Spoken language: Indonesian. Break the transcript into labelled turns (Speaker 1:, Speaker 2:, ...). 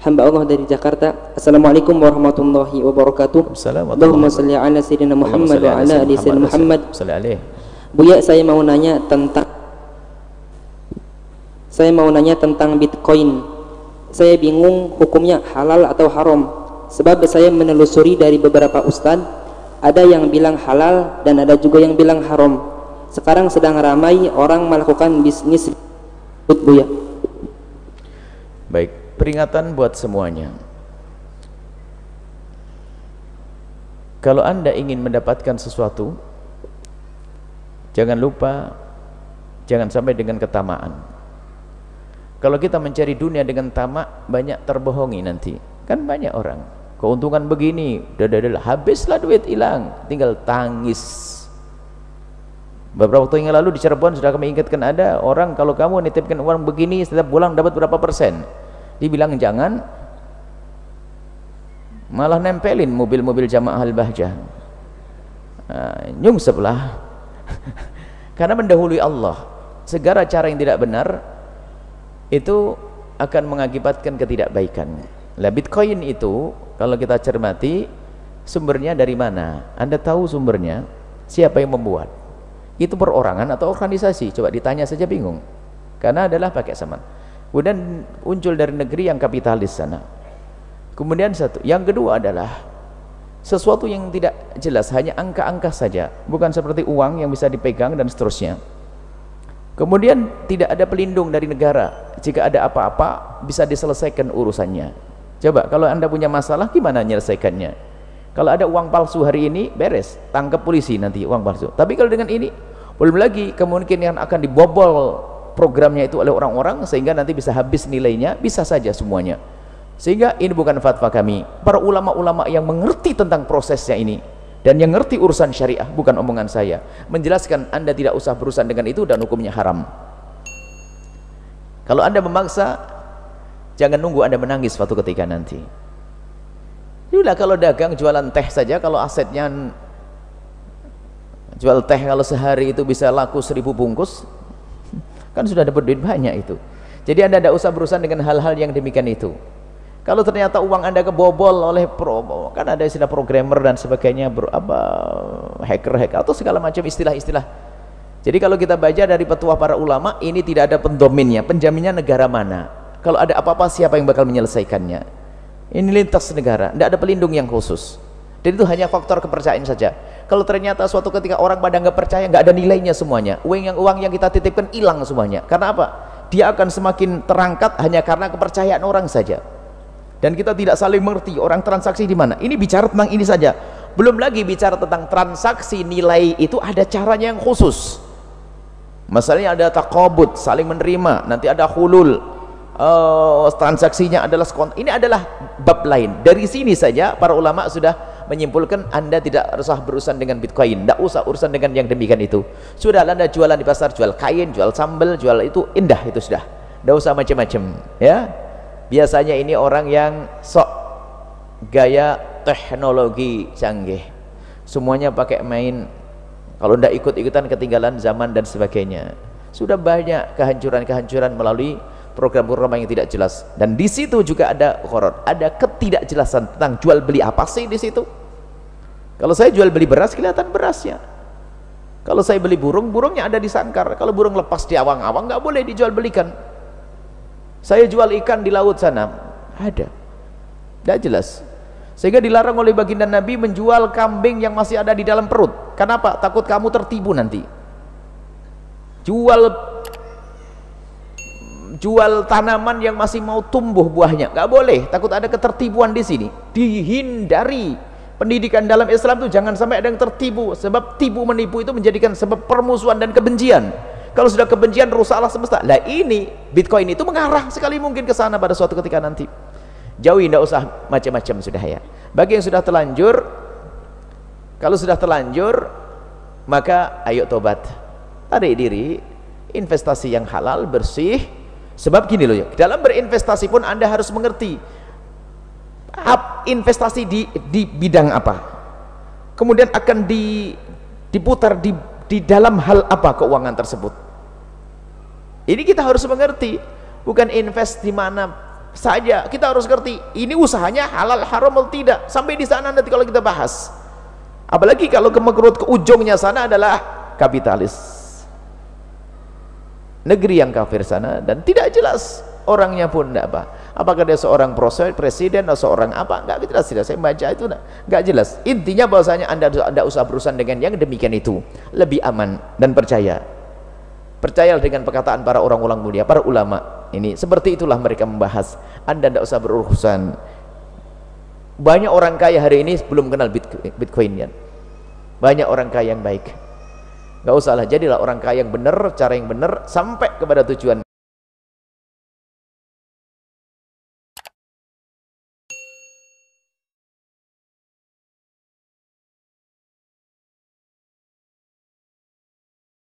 Speaker 1: hamba Allah dari Jakarta. Assalamualaikum warahmatullahi wabarakatuh. Allahumma salli ala sayyidina Muhammad wa ala ali sayyidina Muhammad. Buya, saya mau nanya tentang Bitcoin. Saya bingung hukumnya halal atau haram, sebab saya menelusuri dari beberapa ustadz, ada yang bilang halal dan ada juga yang bilang haram. Sekarang sedang ramai orang melakukan bisnis Buya.
Speaker 2: Baik, peringatan buat semuanya. Kalau Anda ingin mendapatkan sesuatu, jangan lupa, jangan sampai dengan ketamaan. Kalau kita mencari dunia dengan tamak, banyak terbohongi nanti. Kan banyak orang, keuntungan begini, habislah duit, hilang, tinggal tangis. Beberapa waktu yang lalu di Cirebon sudah kami ingatkan, ada orang kalau kamu nitipkan uang begini setiap bulan dapat berapa persen. Dibilang jangan, malah nempelin mobil-mobil Jamaah Al-Bahjah. Nyungseplah. Karena mendahului Allah. Segala cara yang tidak benar itu akan mengakibatkan ketidakbaikan. Lah, Bitcoin itu kalau kita cermati sumbernya dari mana? Anda tahu sumbernya? Siapa yang membuat? Itu perorangan atau organisasi? Coba ditanya saja bingung. Karena adalah pakai saman. Kemudian muncul dari negeri yang kapitalis sana. Kemudian satu, yang kedua adalah sesuatu yang tidak jelas, hanya angka-angka saja, bukan seperti uang yang bisa dipegang dan seterusnya. Kemudian tidak ada pelindung dari negara. Jika ada apa-apa bisa diselesaikan urusannya. Coba kalau Anda punya masalah, gimana menyelesaikannya? Kalau ada uang palsu hari ini, beres, tangkap polisi nanti uang palsu. Tapi kalau dengan ini, belum lagi kemungkinan akan dibobol programnya itu oleh orang-orang sehingga nanti bisa habis nilainya, bisa saja semuanya. Sehingga ini bukan fatwa kami, para ulama-ulama yang mengerti tentang prosesnya ini dan yang ngerti urusan syariah, bukan omongan saya, menjelaskan Anda tidak usah berurusan dengan itu dan hukumnya haram. Kalau Anda memaksa, jangan nunggu Anda menangis suatu ketika nanti. Yalah, kalau dagang jualan teh saja, kalau asetnya jual teh, kalau sehari itu bisa laku 1000 bungkus, kan sudah dapat duit banyak itu. Jadi Anda tidak usah berurusan dengan hal-hal yang demikian itu. Kalau ternyata uang Anda kebobol oleh kan ada istilah programmer dan sebagainya, hacker atau segala macam istilah-istilah. Jadi kalau kita baca dari petuah para ulama, ini tidak ada pendominnya, penjaminnya negara mana. Kalau ada apa-apa, siapa yang bakal menyelesaikannya? Ini lintas negara, tidak ada pelindung yang khusus. Dan itu hanya faktor kepercayaan saja. Kalau ternyata suatu ketika orang pada nggak percaya, nggak ada nilainya semuanya, uang yang kita titipkan hilang semuanya. Karena apa? Dia akan semakin terangkat hanya karena kepercayaan orang saja. Dan kita tidak saling mengerti orang transaksi di mana. Ini bicara tentang ini saja. Belum lagi bicara tentang transaksi nilai itu ada caranya yang khusus. Misalnya ada taqabud, saling menerima, nanti ada hulul, transaksinya adalah ini adalah bab lain. Dari sini saja para ulama sudah menyimpulkan Anda tidak usah berurusan dengan Bitcoin, tidak usah urusan dengan yang demikian itu. Sudah Anda jualan di pasar, jual kain, jual sambal, jual itu indah, itu sudah. Tidak usah macam-macam, ya. Biasanya ini orang yang sok gaya teknologi canggih, semuanya pakai main. Kalau tidak ikut-ikutan ketinggalan zaman dan sebagainya. Sudah banyak kehancuran-kehancuran melalui program-program yang tidak jelas. Dan di situ juga ada horor, ada ketidakjelasan tentang jual beli apa sih di situ. Kalau saya jual beli beras, kelihatan berasnya. Kalau saya beli burung, burungnya ada di sangkar. Kalau burung lepas di awang-awang, nggak boleh dijual belikan. Saya jual ikan di laut sana, ada, tidak jelas. Sehingga dilarang oleh baginda Nabi menjual kambing yang masih ada di dalam perut. Kenapa? Takut kamu tertipu nanti. Jual tanaman yang masih mau tumbuh buahnya, nggak boleh. Takut ada ketertipuan di sini. Dihindari. Pendidikan dalam Islam itu jangan sampai ada yang tertipu. Sebab tipu menipu itu menjadikan sebab permusuhan dan kebencian. Kalau sudah kebencian, rusaklah semesta. Lah ini Bitcoin itu mengarah sekali mungkin ke sana pada suatu ketika nanti. Jauhi, tidak usah macam-macam sudah ya. Bagi yang sudah terlanjur, kalau sudah terlanjur, maka ayo tobat, tarik diri, investasi yang halal, bersih. Sebab gini loh ya, dalam berinvestasi pun Anda harus mengerti investasi di bidang apa, kemudian akan diputar di dalam hal apa keuangan tersebut. Ini kita harus mengerti, bukan invest di mana saja kita harus ngerti ini usahanya halal haram atau tidak. Sampai di sana nanti kalau kita bahas, apalagi kalau ke ujungnya sana adalah kapitalis, negeri yang kafir sana, dan tidak jelas orangnya pun tidak apa, apakah dia seorang presiden atau seorang apa, nggak jelas. Tidak, saya baca itu nggak jelas. Intinya bahwasanya anda tidak usah berurusan dengan yang demikian, itu lebih aman. Dan percayalah dengan perkataan para orang mulia, para ulama ini, seperti itulah mereka membahas. Anda tidak usah berurusan. Banyak orang kaya hari ini belum kenal Bitcoin ya. Banyak orang kaya yang baik, nggak usahlah, jadilah orang kaya yang benar, cara yang benar, sampai kepada tujuan